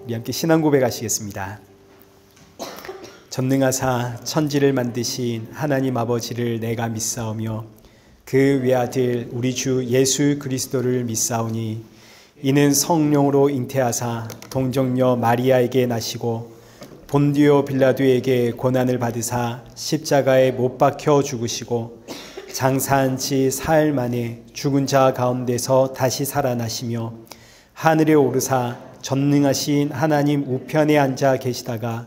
우리 함께 신앙 고백하시겠습니다. 전능하사 천지를 만드신 하나님 아버지를 내가 믿사오며 그 외아들 우리 주 예수 그리스도를 믿사오니 이는 성령으로 잉태하사 동정녀 마리아에게 나시고 본디오 빌라도에게 고난을 받으사 십자가에 못 박혀 죽으시고 장사한 지 사흘 만에 죽은 자 가운데서 다시 살아나시며 하늘에 오르사 전능하신 하나님 우편에 앉아 계시다가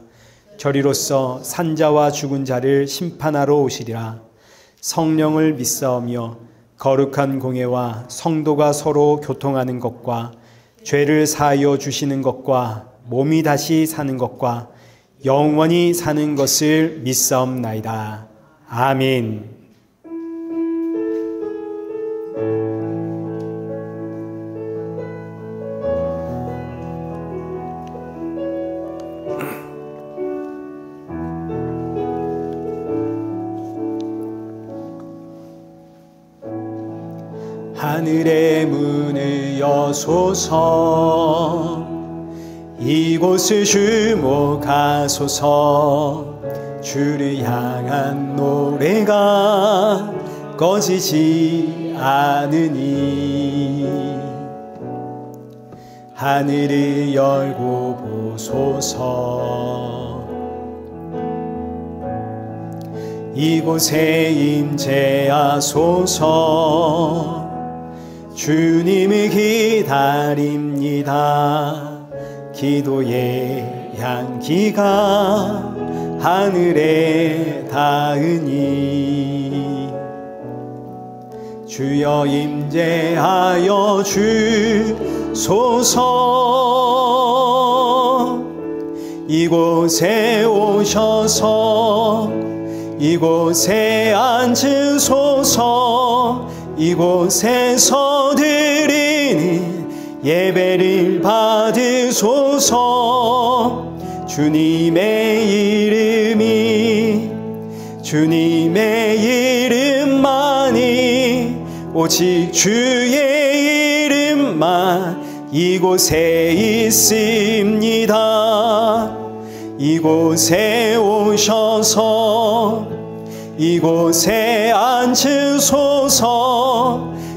저리로서 산자와 죽은 자를 심판하러 오시리라. 성령을 믿사오며 거룩한 공회와 성도가 서로 교통하는 것과 죄를 사하여 주시는 것과 몸이 다시 사는 것과 영원히 사는 것을 믿사옵나이다. 아멘. 하늘의 문을 여소서 이곳을 주목하소서 주를 향한 노래가 꺼지지 않으니 하늘을 열고 보소서 이곳에 임재하소서 주님을 기다립니다. 기도의 향기가 하늘에 닿으니 주여 임재하여 주소서 이곳에 오셔서 이곳에 앉으소서 이곳에서 드리는 예배를 받으소서 주님의 이름만이 오직 주의 이름만 이곳에 있습니다. 이곳에 오셔서 이곳에 앉으소서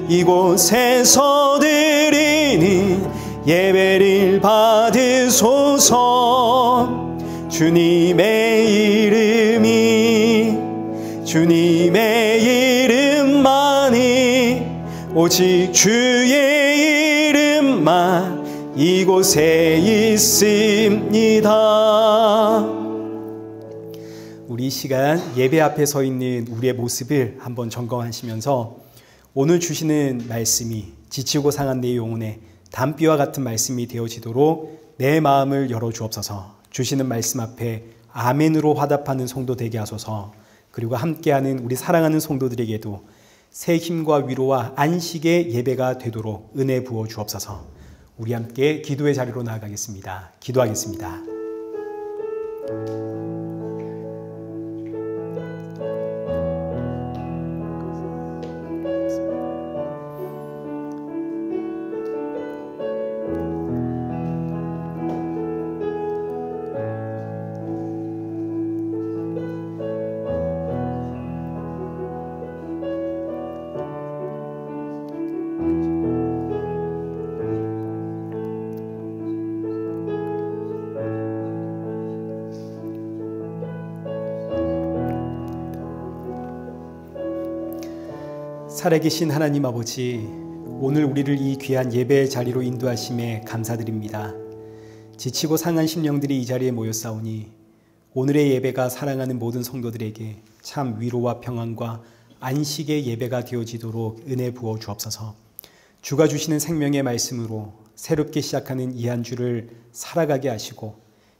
이곳에서 드리는 예배를 받으소서 주님의 이름만이 오직 주의 이름만 이곳에 있습니다. 우리 이 시간 예배 앞에 서 있는 우리의 모습을 한번 점검하시면서 오늘 주시는 말씀이 지치고 상한 내 영혼에 담비와 같은 말씀이 되어지도록 내 마음을 열어주옵소서. 주시는 말씀 앞에 아멘으로 화답하는 성도 되게 하소서. 그리고 함께하는 우리 사랑하는 성도들에게도 새 힘과 위로와 안식의 예배가 되도록 은혜 부어 주옵소서. 우리 함께 기도의 자리로 나아가겠습니다. 기도하겠습니다. 살아계신 하나님 아버지, 오늘 우리를 이 귀한 예배의 자리로 인도하심에 감사드립니다. 지치고 상한 심령들이 이 자리에 모였사오니 오늘의 예배가 사랑하는 모든 성도들에게 참 위로와 평안과 안식의 예배가 되어지도록 은혜 부어 주옵소서. 주가 주시는 생명의 말씀으로 새롭게 시작하는 이 한 주를 살아가게 하시고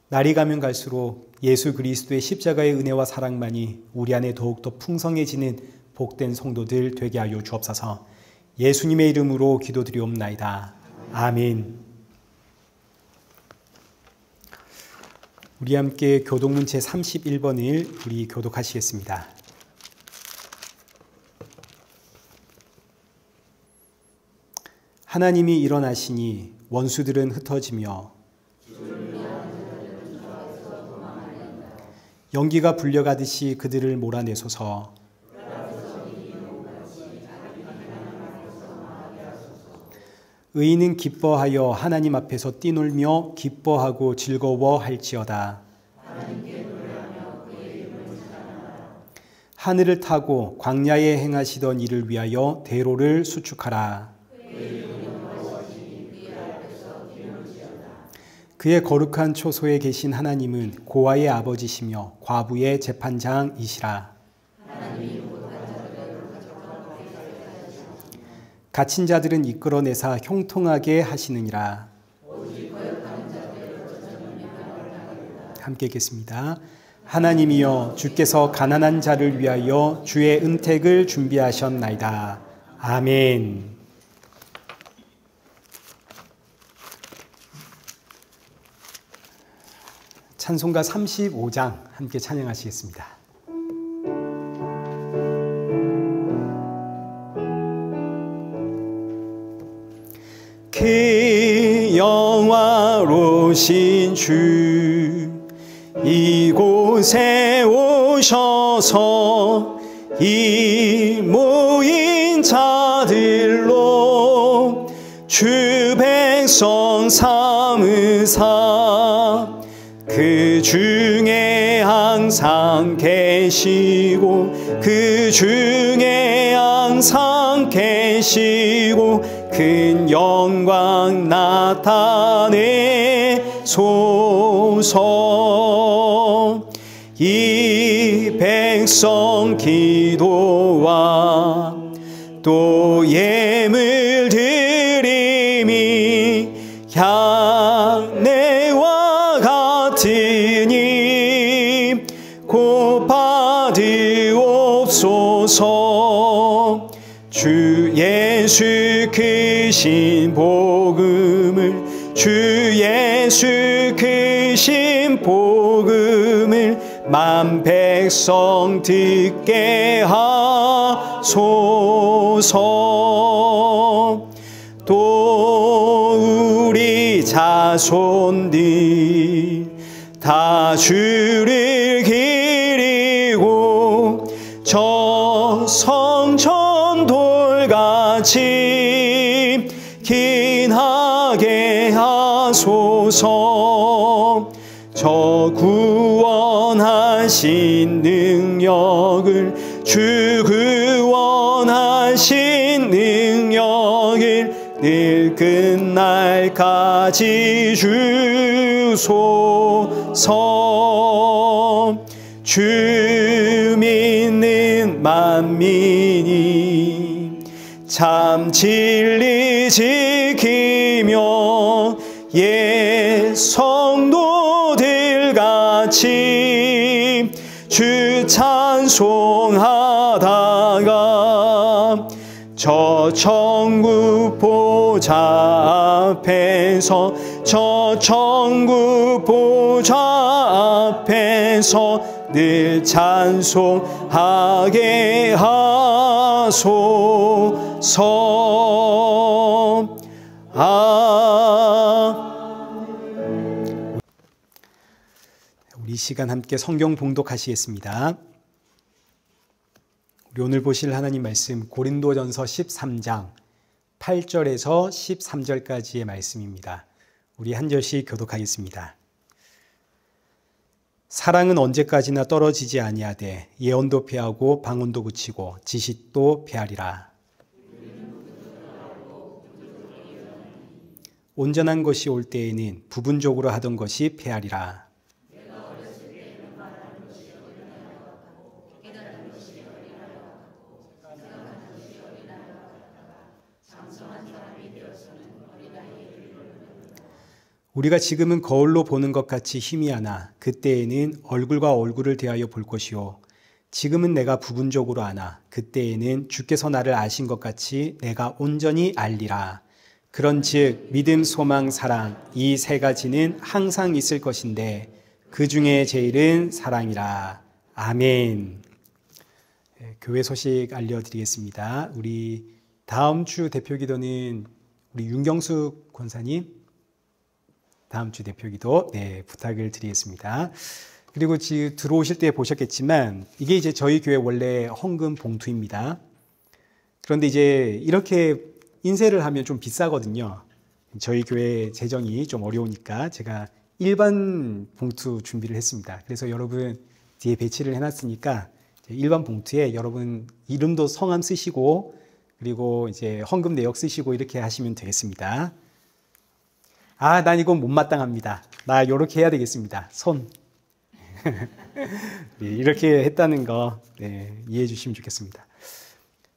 날이 가면 갈수록 예수 그리스도의 십자가의 은혜와 사랑만이 우리 안에 더욱더 풍성해지는 복된 성도들 되게 하여 주옵소서. 예수님의 이름으로 기도드리옵나이다. 아멘. 우리 함께 교독문 제31번을 우리 교독하시겠습니다. 하나님이 일어나시니 원수들은 흩어지며 연기가 불려가듯이 그들을 몰아내소서. 의인은 기뻐하여 하나님 앞에서 뛰놀며 기뻐하고 즐거워할지어다. 하늘을 타고 광야에 행하시던 이를 위하여 대로를 수축하라. 그의 거룩한 초소에 계신 하나님은 고아의 아버지시며 과부의 재판장이시라. 갇힌 자들은 이끌어내사 형통하게 하시느니라. 함께 읽겠습니다. 하나님이여, 주께서 가난한 자를 위하여 주의 은택을 준비하셨나이다. 아멘. 찬송가 35장 함께 찬양하시겠습니다. 그 영화로우신 주 이곳에 오셔서 이 모인 자들로 주 백성 삼으사 그 중에 항상 계시고 그 중에 항상 계시고 큰 영광 나타내소서. 이 백성 기도와 또 예물 드림이 향내와 같으니 곧 받으옵소서. 주 예수 크신 복음을 주 예수 크신 복음을 만 백성 듣게 하소서. 또 우리 자손들 다 주를 기리고 저 성전 돌같이 긴하게 하소서. 저 구원하신 능력을 주 구원하신 능력을 늘 끝날까지 주소서. 주 믿는 만민이 참 진리 지키며 옛 성도들 같이 주 찬송하다가 저 천국 보좌 앞에서 저 천국 보좌 앞에서 늘 찬송하게 하소서. 우리 시간 함께 성경 봉독하시겠습니다. 우리 오늘 보실 하나님 말씀 고린도전서 13장 8절에서 13절까지의 말씀입니다. 우리 한 절씩 교독하겠습니다. 사랑은 언제까지나 떨어지지 아니하되 예언도 패하고 방언도 그치고 지식도 패하리라. 온전한 것이 올 때에는 부분적으로 하던 것이 패하리라. 우리가 지금은 거울로 보는 것 같이 희미하나 그때에는 얼굴과 얼굴을 대하여 볼 것이요 지금은 내가 부분적으로 아나 그때에는 주께서 나를 아신 것 같이 내가 온전히 알리라. 그런즉 믿음, 소망, 사랑 이 세 가지는 항상 있을 것인데 그 중에 제일은 사랑이라. 아멘. 교회 소식 알려드리겠습니다. 우리 다음 주 대표기도는 우리 윤경숙 권사님 다음 주 대표기도 부탁을 드리겠습니다. 그리고 지금 들어오실 때 보셨겠지만 이게 이제 저희 교회 원래 헌금 봉투입니다. 그런데 이제 이렇게 인쇄를 하면 좀 비싸거든요. 저희 교회 재정이 좀 어려우니까 제가 일반 봉투 준비를 했습니다. 그래서 여러분 뒤에 배치를 해놨으니까 일반 봉투에 여러분 이름도 성함 쓰시고 그리고 이제 헌금 내역 쓰시고 이렇게 하시면 되겠습니다. 아, 난 이건 못마땅합니다. 나 이렇게 해야 되겠습니다. 손. 네, 이렇게 했다는 거 이해해 주시면 좋겠습니다.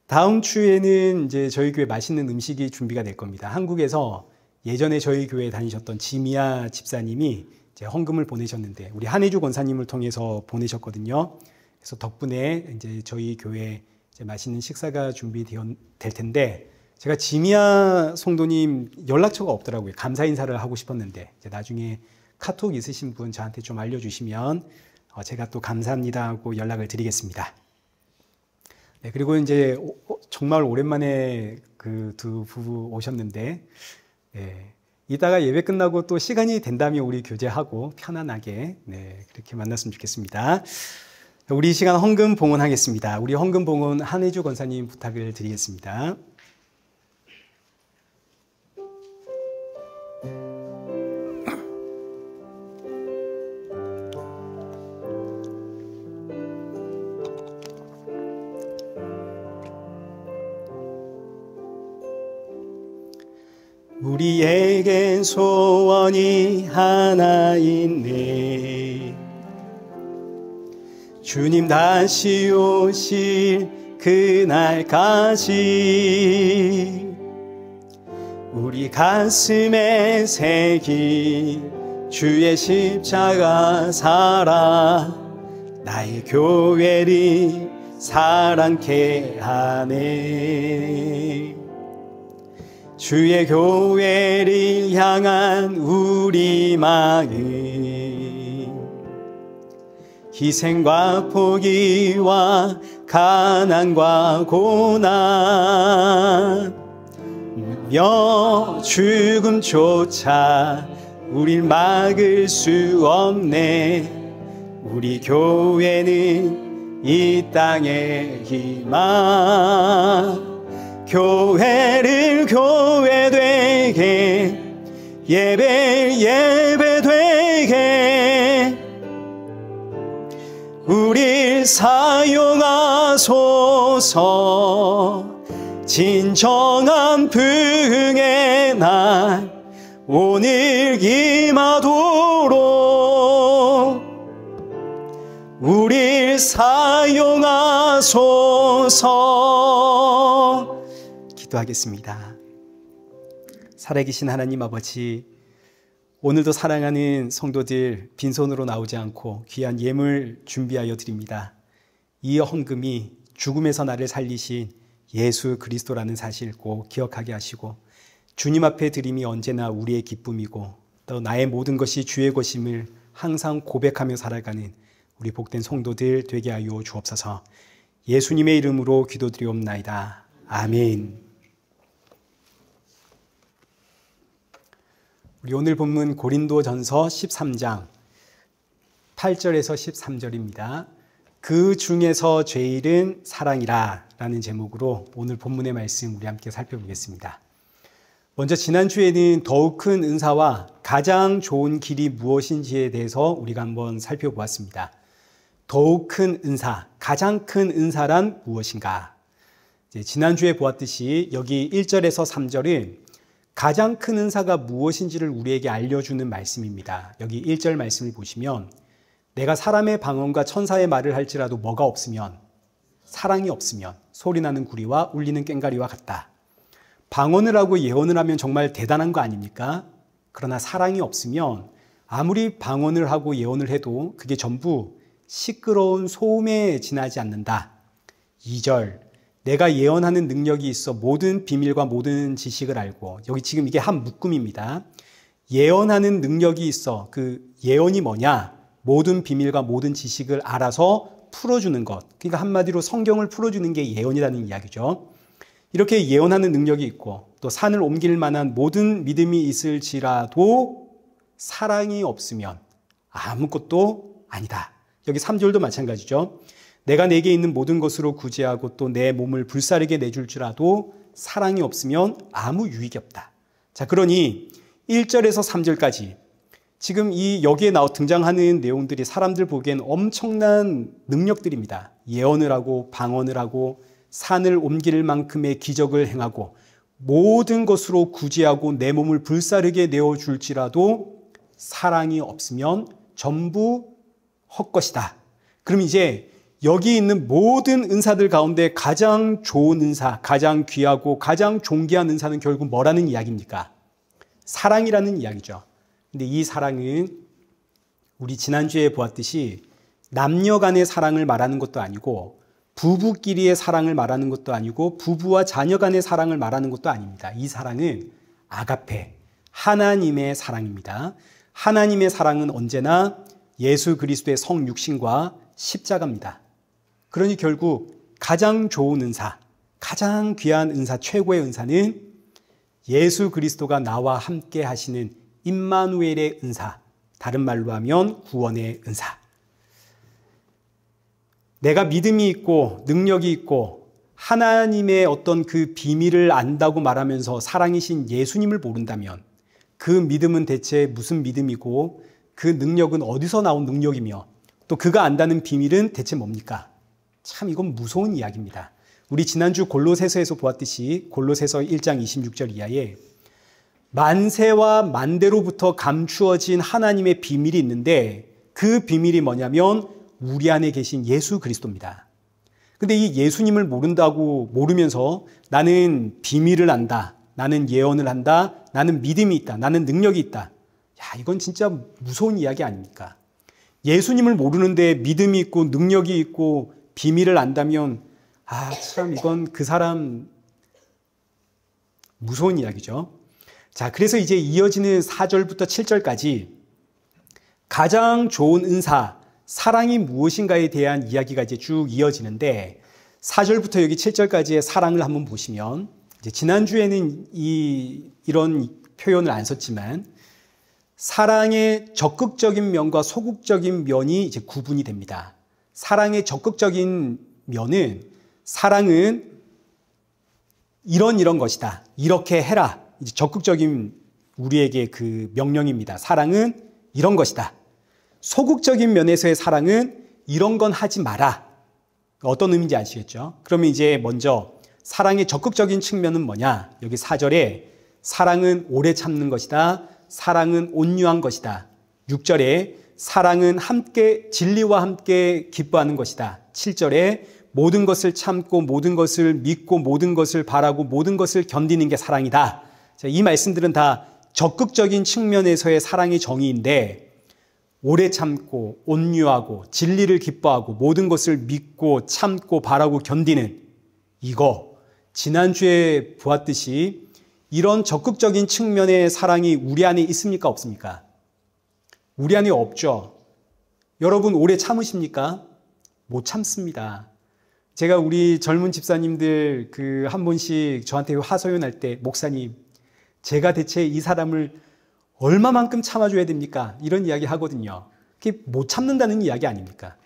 다음 주에는 이제 저희 교회 맛있는 음식이 준비가 될 겁니다. 한국에서 예전에 저희 교회에 다니셨던 지미아 집사님이 이제 헌금을 보내셨는데 우리 한혜주 권사님을 통해서 보내셨거든요. 그래서 덕분에 이제 저희 교회 이제 맛있는 식사가 준비될 텐데 제가 지미아 성도님 연락처가 없더라고요. 감사 인사를 하고 싶었는데 이제 나중에 카톡 있으신 분 저한테 좀 알려주시면 제가 또 감사합니다 하고 연락을 드리겠습니다. 네, 그리고 이제 정말 오랜만에 그 두 부부 오셨는데 이따가 예배 끝나고 또 시간이 된다면 우리 교제하고 편안하게 그렇게 만났으면 좋겠습니다. 우리 이 시간 헌금 봉헌하겠습니다. 우리 헌금 봉헌 한혜주 권사님 부탁을 드리겠습니다. 우리에겐 소원이 하나 있네. 주님 다시 오실 그날까지 우리 가슴에 새긴 주의 십자가 살아 나의 교회를 사랑케 하네. 주의 교회를 향한 우리 마음 희생과 포기와 가난과 고난 죽음조차 우릴 막을 수 없네. 우리 교회는 이 땅의 희망 교회를 교회되게 예배되게 우릴 사용하소서. 진정한 부흥의 날 오늘 임하도록 우릴 사용하소서. 기도하겠습니다. 살아계신 하나님 아버지, 오늘도 사랑하는 성도들 빈손으로 나오지 않고 귀한 예물 준비하여 드립니다. 이 헌금이 죽음에서 나를 살리신 예수 그리스도라는 사실 꼭 기억하게 하시고 주님 앞에 드림이 언제나 우리의 기쁨이고 또 나의 모든 것이 주의 것임을 항상 고백하며 살아가는 우리 복된 성도들 되게 하여 주옵소서. 예수님의 이름으로 기도드리옵나이다. 아멘. 우리 오늘 본문 고린도전서 13장 8절에서 13절입니다. 그 중에서 제일은 사랑이라 라는 제목으로 오늘 본문의 말씀 우리 함께 살펴보겠습니다. 먼저 지난주에는 더욱 큰 은사와 가장 좋은 길이 무엇인지에 대해서 우리가 한번 살펴보았습니다. 더욱 큰 은사, 가장 큰 은사란 무엇인가? 지난주에 보았듯이 여기 1절에서 3절은 가장 큰 은사가 무엇인지를 우리에게 알려주는 말씀입니다. 여기 1절 말씀을 보시면 내가 사람의 방언과 천사의 말을 할지라도 뭐가 없으면, 사랑이 없으면 소리나는 구리와 울리는 꽹과리와 같다. 방언을 하고 예언을 하면 정말 대단한 거 아닙니까? 그러나 사랑이 없으면 아무리 방언을 하고 예언을 해도 그게 전부 시끄러운 소음에 지나지 않는다. 2절, 내가 예언하는 능력이 있어 모든 비밀과 모든 지식을 알고, 여기 지금 이게 한 묶음입니다. 예언하는 능력이 있어. 그 예언이 뭐냐? 모든 비밀과 모든 지식을 알아서 풀어주는 것. 그러니까 한마디로 성경을 풀어주는 게 예언이라는 이야기죠. 이렇게 예언하는 능력이 있고 또 산을 옮길 만한 모든 믿음이 있을지라도 사랑이 없으면 아무것도 아니다. 여기 3절도 마찬가지죠. 내가 내게 있는 모든 것으로 구제하고 또 내 몸을 불사르게 내줄지라도 사랑이 없으면 아무 유익이 없다. 자, 그러니 1절에서 3절까지 지금 여기에 등장하는 내용들이 사람들 보기엔 엄청난 능력들입니다. 예언을 하고 방언을 하고 산을 옮길 만큼의 기적을 행하고 모든 것으로 구제하고 내 몸을 불사르게 내어줄지라도 사랑이 없으면 전부 헛것이다. 그럼 이제 여기 있는 모든 은사들 가운데 가장 좋은 은사, 가장 귀하고 가장 존귀한 은사는 결국 뭐라는 이야기입니까? 사랑이라는 이야기죠. 근데 이 사랑은 우리 지난주에 보았듯이 남녀 간의 사랑을 말하는 것도 아니고 부부끼리의 사랑을 말하는 것도 아니고 부부와 자녀 간의 사랑을 말하는 것도 아닙니다. 이 사랑은 아가페, 하나님의 사랑입니다. 하나님의 사랑은 언제나 예수 그리스도의 성육신과 십자가입니다. 그러니 결국 가장 좋은 은사, 가장 귀한 은사, 최고의 은사는 예수 그리스도가 나와 함께 하시는 임마누엘의 은사, 다른 말로 하면 구원의 은사. 내가 믿음이 있고 능력이 있고 하나님의 어떤 그 비밀을 안다고 말하면서 사랑이신 예수님을 모른다면 그 믿음은 대체 무슨 믿음이고 그 능력은 어디서 나온 능력이며 또 그가 안다는 비밀은 대체 뭡니까? 참 이건 무서운 이야기입니다. 우리 지난주 골로새서에서 보았듯이 골로새서 1장 26절 이하에 만세와 만대로부터 감추어진 하나님의 비밀이 있는데 그 비밀이 뭐냐면 우리 안에 계신 예수 그리스도입니다. 근데 이 예수님을 모르면서 나는 비밀을 안다, 나는 예언을 한다, 나는 믿음이 있다, 나는 능력이 있다. 야, 이건 진짜 무서운 이야기 아닙니까? 예수님을 모르는데 믿음이 있고 능력이 있고 비밀을 안다면 참 이건 그 사람 무서운 이야기죠. 자, 그래서 이제 이어지는 4절부터 7절까지 가장 좋은 은사, 사랑이 무엇인가에 대한 이야기가 이제 쭉 이어지는데 4절부터 여기 7절까지의 사랑을 한번 보시면 이제 지난주에는 이런 표현을 안 썼지만 사랑의 적극적인 면과 소극적인 면이 이제 구분이 됩니다. 사랑의 적극적인 면은 사랑은 이런 것이다. 이렇게 해라. 이제 적극적인 우리에게 그 명령입니다. 사랑은 이런 것이다. 소극적인 면에서의 사랑은 이런 건 하지 마라. 어떤 의미인지 아시겠죠? 그러면 이제 먼저 사랑의 적극적인 측면은 뭐냐? 여기 4절에 사랑은 오래 참는 것이다. 사랑은 온유한 것이다. 6절에 사랑은 함께 진리와 함께 기뻐하는 것이다. 7절에 모든 것을 참고 모든 것을 믿고 모든 것을 바라고 모든 것을 견디는 게 사랑이다. 자, 이 말씀들은 다 적극적인 측면에서의 사랑의 정의인데 오래 참고 온유하고 진리를 기뻐하고 모든 것을 믿고 참고 바라고 견디는 이거 지난주에 보았듯이 이런 적극적인 측면의 사랑이 우리 안에 있습니까? 없습니까? 우리 안에 없죠. 여러분 오래 참으십니까? 못 참습니다. 제가 우리 젊은 집사님들 한 번씩 저한테 하소연할 때 목사님 제가 대체 이 사람을 얼마만큼 참아줘야 됩니까? 이런 이야기 하거든요. 그게 못 참는다는 이야기 아닙니까?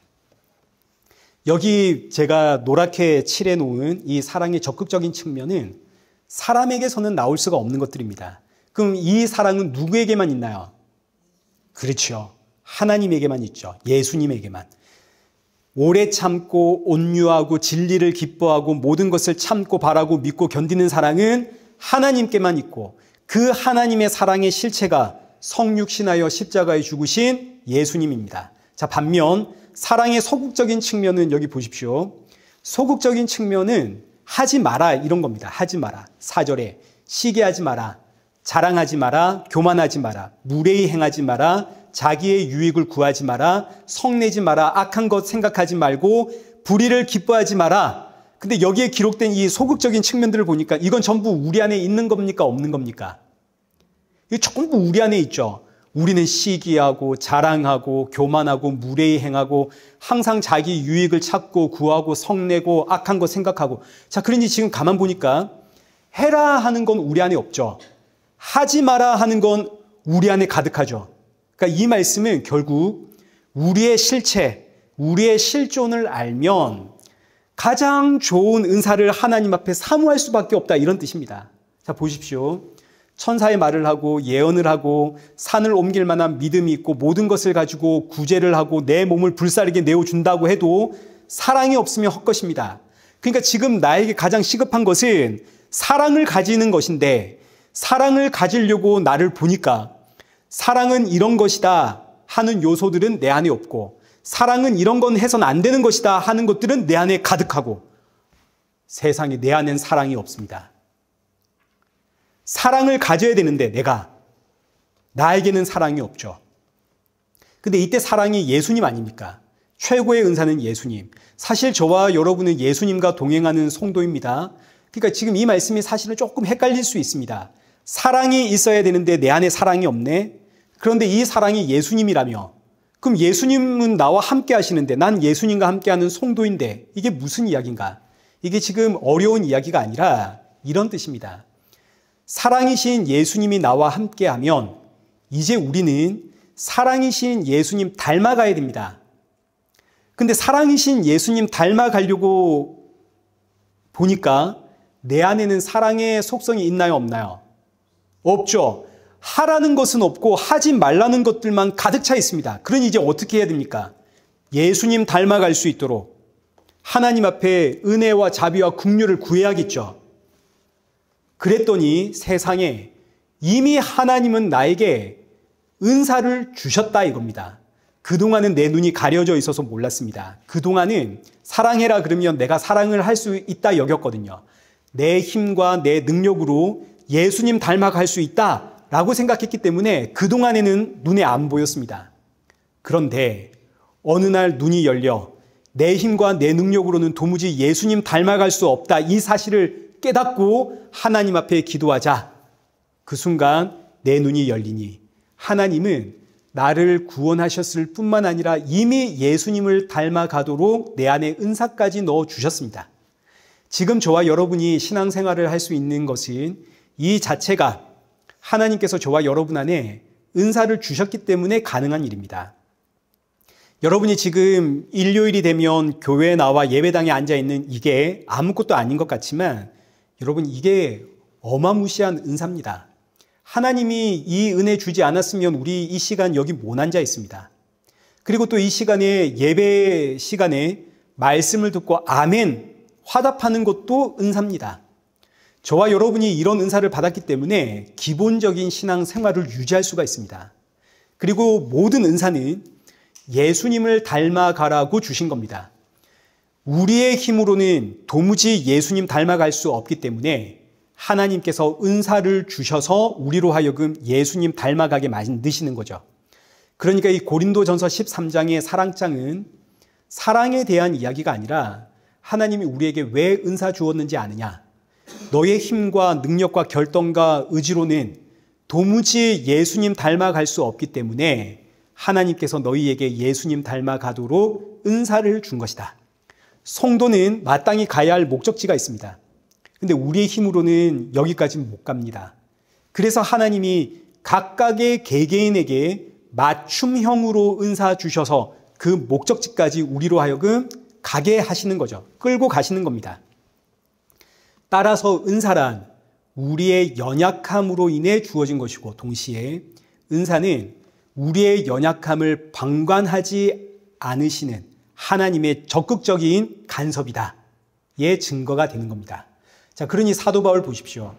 여기 제가 노랗게 칠해 놓은 이 사랑의 적극적인 측면은 사람에게서는 나올 수가 없는 것들입니다. 그럼 이 사랑은 누구에게만 있나요? 그렇죠. 하나님에게만 있죠. 예수님에게만. 오래 참고 온유하고 진리를 기뻐하고 모든 것을 참고 바라고 믿고 견디는 사랑은 하나님께만 있고 그 하나님의 사랑의 실체가 성육신하여 십자가에 죽으신 예수님입니다. 자, 반면 사랑의 소극적인 측면은 여기 보십시오. 소극적인 측면은 하지 마라 이런 겁니다. 하지 마라. 4절에 시기하지 마라. 자랑하지 마라. 교만하지 마라. 무례히 행하지 마라. 자기의 유익을 구하지 마라. 성내지 마라. 악한 것 생각하지 말고 불의를 기뻐하지 마라. 근데 여기에 기록된 이 소극적인 측면들을 보니까 이건 전부 우리 안에 있는 겁니까? 없는 겁니까? 이게 전부 우리 안에 있죠. 우리는 시기하고 자랑하고 교만하고 무례히 행하고 항상 자기 유익을 찾고 구하고 성내고 악한 것 생각하고. 자, 그러니 지금 가만 보니까 해라 하는 건 우리 안에 없죠. 하지 마라 하는 건 우리 안에 가득하죠. 그러니까 이 말씀은 결국 우리의 실체, 우리의 실존을 알면 가장 좋은 은사를 하나님 앞에 사모할 수밖에 없다, 이런 뜻입니다. 자, 보십시오. 천사의 말을 하고 예언을 하고 산을 옮길 만한 믿음이 있고 모든 것을 가지고 구제를 하고 내 몸을 불사르게 내어준다고 해도 사랑이 없으면 헛것입니다. 그러니까 지금 나에게 가장 시급한 것은 사랑을 가지는 것인데, 사랑을 가지려고 나를 보니까 사랑은 이런 것이다 하는 요소들은 내 안에 없고, 사랑은 이런 건 해서는 안 되는 것이다 하는 것들은 내 안에 가득하고, 세상에 내 안엔 사랑이 없습니다. 사랑을 가져야 되는데 나에게는 사랑이 없죠. 근데 이때 사랑이 예수님 아닙니까? 최고의 은사는 예수님. 사실 저와 여러분은 예수님과 동행하는 성도입니다. 그러니까 지금 이 말씀이 사실은 조금 헷갈릴 수 있습니다. 사랑이 있어야 되는데 내 안에 사랑이 없네? 그런데 이 사랑이 예수님이라며, 그럼 예수님은 나와 함께 하시는데 난 예수님과 함께하는 성도인데 이게 무슨 이야기인가? 이게 지금 어려운 이야기가 아니라 이런 뜻입니다. 사랑이신 예수님이 나와 함께하면 이제 우리는 사랑이신 예수님 닮아가야 됩니다. 근데 사랑이신 예수님 닮아가려고 보니까 내 안에는 사랑의 속성이 있나요, 없나요? 없죠. 하라는 것은 없고 하지 말라는 것들만 가득 차 있습니다. 그러니 이제 어떻게 해야 됩니까? 예수님 닮아갈 수 있도록 하나님 앞에 은혜와 자비와 긍휼을 구해야겠죠. 그랬더니 세상에 이미 하나님은 나에게 은사를 주셨다, 이겁니다. 그동안은 내 눈이 가려져 있어서 몰랐습니다. 그동안은 사랑해라 그러면 내가 사랑을 할 수 있다 여겼거든요. 내 힘과 내 능력으로 예수님 닮아갈 수 있다라고 생각했기 때문에 그동안에는 눈에 안 보였습니다. 그런데 어느 날 눈이 열려 내 힘과 내 능력으로는 도무지 예수님 닮아갈 수 없다, 이 사실을 깨닫고 하나님 앞에 기도하자. 그 순간 내 눈이 열리니 하나님은 나를 구원하셨을 뿐만 아니라 이미 예수님을 닮아가도록 내 안에 은사까지 넣어주셨습니다. 지금 저와 여러분이 신앙생활을 할 수 있는 것은 이 자체가 하나님께서 저와 여러분 안에 은사를 주셨기 때문에 가능한 일입니다. 여러분이 지금 일요일이 되면 교회에 나와 예배당에 앉아있는 이게 아무것도 아닌 것 같지만 여러분, 이게 어마무시한 은사입니다. 하나님이 이 은혜 주지 않았으면 우리 이 시간 여기 못 앉아 있습니다. 그리고 또 이 시간에 예배 시간에 말씀을 듣고 아멘 화답하는 것도 은사입니다. 저와 여러분이 이런 은사를 받았기 때문에 기본적인 신앙 생활을 유지할 수가 있습니다. 그리고 모든 은사는 예수님을 닮아가라고 주신 겁니다. 우리의 힘으로는 도무지 예수님 닮아갈 수 없기 때문에 하나님께서 은사를 주셔서 우리로 하여금 예수님 닮아가게 만드시는 거죠. 그러니까 이 고린도전서 13장의 사랑장은 사랑에 대한 이야기가 아니라 하나님이 우리에게 왜 은사 주었는지 아느냐? 너의 힘과 능력과 결단과 의지로는 도무지 예수님 닮아갈 수 없기 때문에 하나님께서 너희에게 예수님 닮아가도록 은사를 준 것이다. 성도는 마땅히 가야 할 목적지가 있습니다. 근데 우리의 힘으로는 여기까지는 못 갑니다. 그래서 하나님이 각각의 개개인에게 맞춤형으로 은사 주셔서 그 목적지까지 우리로 하여금 가게 하시는 거죠. 끌고 가시는 겁니다. 따라서 은사란 우리의 연약함으로 인해 주어진 것이고, 동시에 은사는 우리의 연약함을 방관하지 않으시는 하나님의 적극적인 간섭이다의 증거가 되는 겁니다. 자, 그러니 사도 바울 보십시오.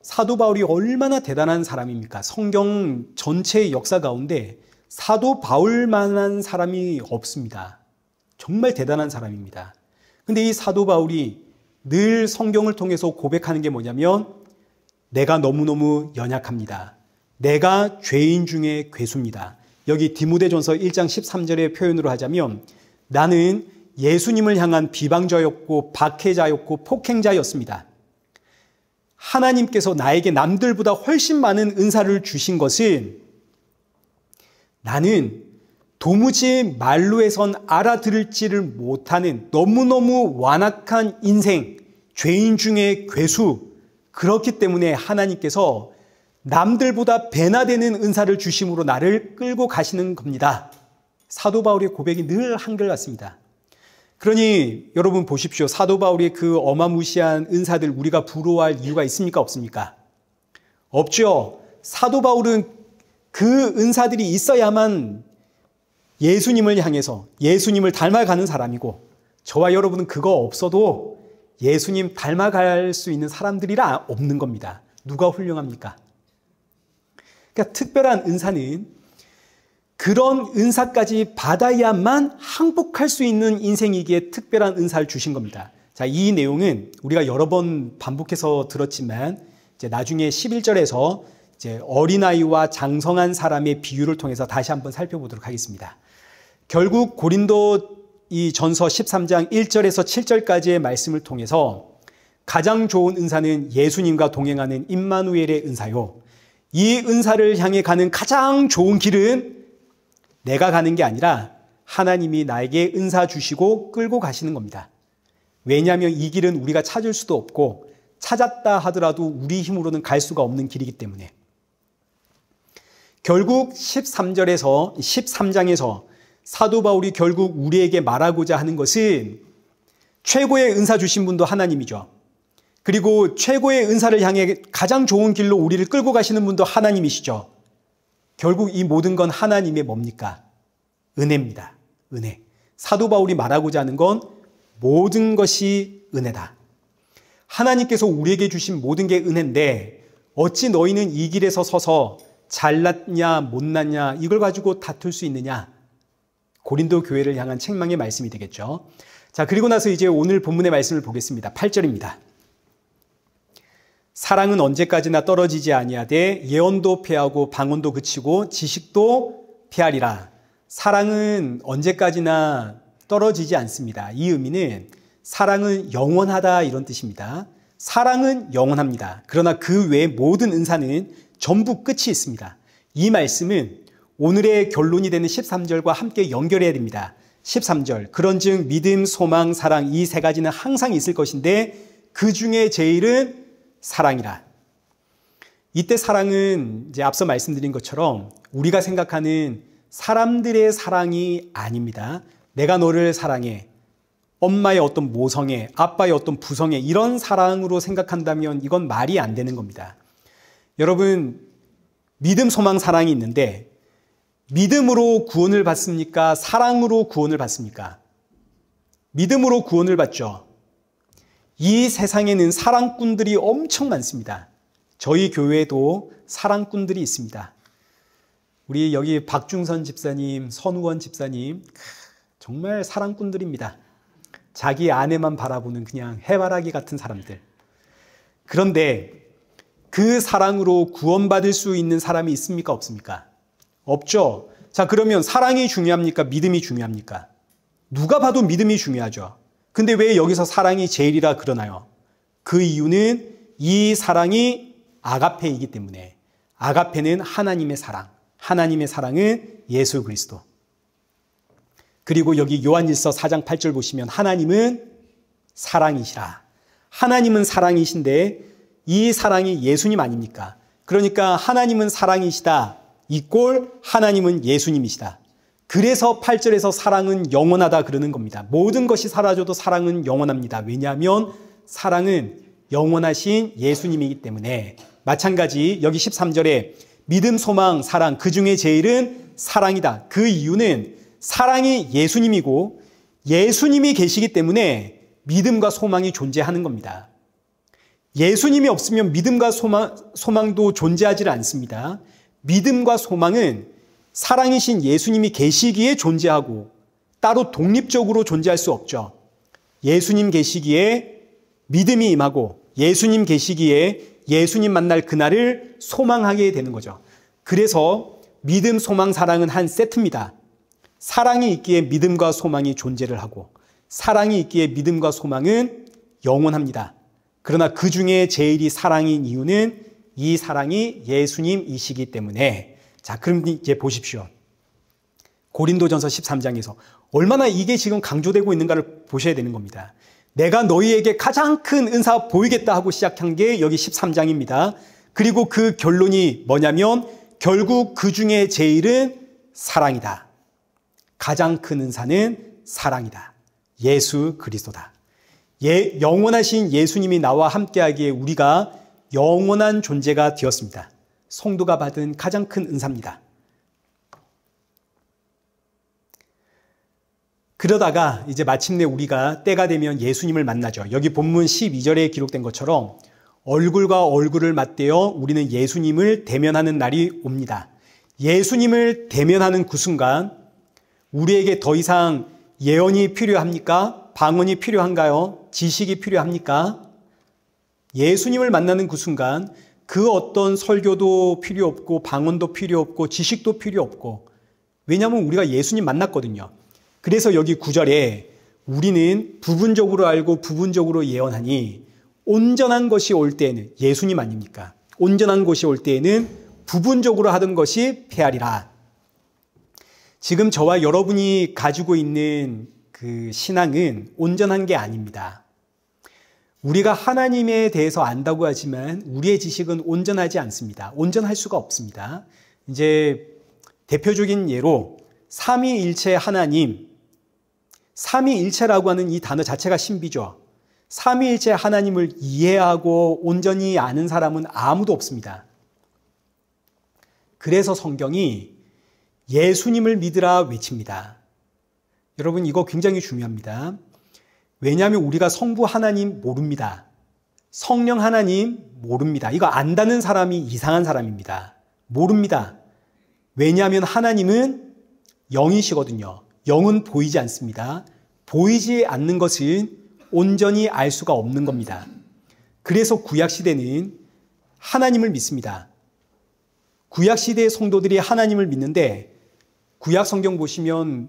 사도 바울이 얼마나 대단한 사람입니까? 성경 전체의 역사 가운데 사도 바울만한 사람이 없습니다. 정말 대단한 사람입니다. 근데 이 사도 바울이 늘 성경을 통해서 고백하는 게 뭐냐면 내가 너무너무 연약합니다. 내가 죄인 중에 괴수입니다. 여기 디모데전서 1장 13절의 표현으로 하자면 나는 예수님을 향한 비방자였고 박해자였고 폭행자였습니다. 하나님께서 나에게 남들보다 훨씬 많은 은사를 주신 것은 나는 도무지 말로 해선 알아들을지를 못하는 너무너무 완악한 인생, 죄인 중에 괴수, 그렇기 때문에 하나님께서 남들보다 배나 되는 은사를 주심으로 나를 끌고 가시는 겁니다. 사도 바울의 고백이 늘 한결같습니다. 그러니 여러분 보십시오. 사도 바울의 그 어마무시한 은사들 우리가 부러워할 이유가 있습니까? 없습니까? 없죠. 사도 바울은 그 은사들이 있어야만 예수님을 향해서 예수님을 닮아가는 사람이고, 저와 여러분은 그거 없어도 예수님 닮아갈 수 있는 사람들이라 없는 겁니다. 누가 훌륭합니까? 그러니까 특별한 은사는 그런 은사까지 받아야만 항복할 수 있는 인생이기에 특별한 은사를 주신 겁니다. 자, 이 내용은 우리가 여러 번 반복해서 들었지만 이제 나중에 11절에서 이제 어린아이와 장성한 사람의 비유를 통해서 다시 한번 살펴보도록 하겠습니다. 결국 고린도 이 전서 13장 1절에서 7절까지의 말씀을 통해서 가장 좋은 은사는 예수님과 동행하는 임마누엘의 은사요. 이 은사를 향해 가는 가장 좋은 길은 내가 가는 게 아니라 하나님이 나에게 은사 주시고 끌고 가시는 겁니다. 왜냐하면 이 길은 우리가 찾을 수도 없고 찾았다 하더라도 우리 힘으로는 갈 수가 없는 길이기 때문에. 결국 13장에서 사도 바울이 결국 우리에게 말하고자 하는 것은 최고의 은사 주신 분도 하나님이죠. 그리고 최고의 은사를 향해 가장 좋은 길로 우리를 끌고 가시는 분도 하나님이시죠. 결국 이 모든 건 하나님의 뭡니까? 은혜입니다. 은혜. 사도 바울이 말하고자 하는 건 모든 것이 은혜다. 하나님께서 우리에게 주신 모든 게 은혜인데 어찌 너희는 이 길에서 서서 잘났냐 못났냐 이걸 가지고 다툴 수 있느냐. 고린도 교회를 향한 책망의 말씀이 되겠죠. 자, 그리고 나서 이제 오늘 본문의 말씀을 보겠습니다. 8절입니다. 사랑은 언제까지나 떨어지지 아니하되 예언도 패하고 방언도 그치고 지식도 패하리라. 사랑은 언제까지나 떨어지지 않습니다. 이 의미는 사랑은 영원하다 이런 뜻입니다. 사랑은 영원합니다. 그러나 그 외의 모든 은사는 전부 끝이 있습니다. 이 말씀은 오늘의 결론이 되는 13절과 함께 연결해야 됩니다. 13절, 그런즉 믿음, 소망, 사랑 이 세 가지는 항상 있을 것인데 그 중에 제일은 사랑이라. 이때 사랑은 이제 앞서 말씀드린 것처럼 우리가 생각하는 사람들의 사랑이 아닙니다. 내가 너를 사랑해. 엄마의 어떤 모성애, 아빠의 어떤 부성애 이런 사랑으로 생각한다면 이건 말이 안 되는 겁니다. 여러분, 믿음, 소망, 사랑이 있는데 믿음으로 구원을 받습니까? 사랑으로 구원을 받습니까? 믿음으로 구원을 받죠. 이 세상에는 사랑꾼들이 엄청 많습니다. 저희 교회에도 사랑꾼들이 있습니다. 우리 여기 박중선 집사님, 선우원 집사님 정말 사랑꾼들입니다. 자기 아내만 바라보는 그냥 해바라기 같은 사람들. 그런데 그 사랑으로 구원받을 수 있는 사람이 있습니까? 없습니까? 없죠. 자, 그러면 사랑이 중요합니까? 믿음이 중요합니까? 누가 봐도 믿음이 중요하죠. 근데 왜 여기서 사랑이 제일이라 그러나요? 그 이유는 이 사랑이 아가페이기 때문에. 아가페는 하나님의 사랑. 하나님의 사랑은 예수 그리스도. 그리고 여기 요한일서 4장 8절 보시면 하나님은 사랑이시라. 하나님은 사랑이신데 이 사랑이 예수님 아닙니까? 그러니까 하나님은 사랑이시다. 이 꼴 하나님은 예수님이시다. 그래서 8절에서 사랑은 영원하다 그러는 겁니다. 모든 것이 사라져도 사랑은 영원합니다. 왜냐하면 사랑은 영원하신 예수님이기 때문에. 마찬가지 여기 13절에 믿음, 소망, 사랑 그 중에 제일은 사랑이다. 그 이유는 사랑이 예수님이고 예수님이 계시기 때문에 믿음과 소망이 존재하는 겁니다. 예수님이 없으면 믿음과 소망도 존재하지 않습니다. 믿음과 소망은 사랑이신 예수님이 계시기에 존재하고 따로 독립적으로 존재할 수 없죠. 예수님 계시기에 믿음이 임하고 예수님 계시기에 예수님 만날 그날을 소망하게 되는 거죠. 그래서 믿음, 소망, 사랑은 한 세트입니다. 사랑이 있기에 믿음과 소망이 존재를 하고 사랑이 있기에 믿음과 소망은 영원합니다. 그러나 그 중에 제일이 사랑인 이유는 이 사랑이 예수님이시기 때문에. 자, 그럼 이제 보십시오. 고린도전서 13장에서 얼마나 이게 지금 강조되고 있는가를 보셔야 되는 겁니다. 내가 너희에게 가장 큰 은사 보이겠다 하고 시작한 게 여기 13장입니다. 그리고 그 결론이 뭐냐면 결국 그 중에 제일은 사랑이다. 가장 큰 은사는 사랑이다. 예수 그리스도다. 영원하신 예수님이 나와 함께하기에 우리가 영원한 존재가 되었습니다. 성도가 받은 가장 큰 은사입니다. 그러다가 이제 마침내 우리가 때가 되면 예수님을 만나죠. 여기 본문 12절에 기록된 것처럼 얼굴과 얼굴을 맞대어 우리는 예수님을 대면하는 날이 옵니다. 예수님을 대면하는 그 순간 우리에게 더 이상 예언이 필요합니까? 방언이 필요한가요? 지식이 필요합니까? 예수님을 만나는 그 순간 그 어떤 설교도 필요 없고 방언도 필요 없고 지식도 필요 없고, 왜냐하면 우리가 예수님 만났거든요. 그래서 여기 9절에 우리는 부분적으로 알고 부분적으로 예언하니 온전한 것이 올 때에는, 예수님 아닙니까? 온전한 것이 올 때에는 부분적으로 하던 것이 패하리라. 지금 저와 여러분이 가지고 있는 그 신앙은 온전한 게 아닙니다. 우리가 하나님에 대해서 안다고 하지만 우리의 지식은 온전하지 않습니다. 온전할 수가 없습니다. 이제 대표적인 예로 삼위일체 하나님, 삼위일체라고 하는 이 단어 자체가 신비죠. 삼위일체 하나님을 이해하고 온전히 아는 사람은 아무도 없습니다. 그래서 성경이 예수님을 믿으라 외칩니다. 여러분, 이거 굉장히 중요합니다. 왜냐하면 우리가 성부 하나님 모릅니다. 성령 하나님 모릅니다. 이거 안다는 사람이 이상한 사람입니다. 모릅니다. 왜냐하면 하나님은 영이시거든요. 영은 보이지 않습니다. 보이지 않는 것은 온전히 알 수가 없는 겁니다. 그래서 구약시대는 하나님을 믿습니다. 구약시대의 성도들이 하나님을 믿는데, 구약 성경 보시면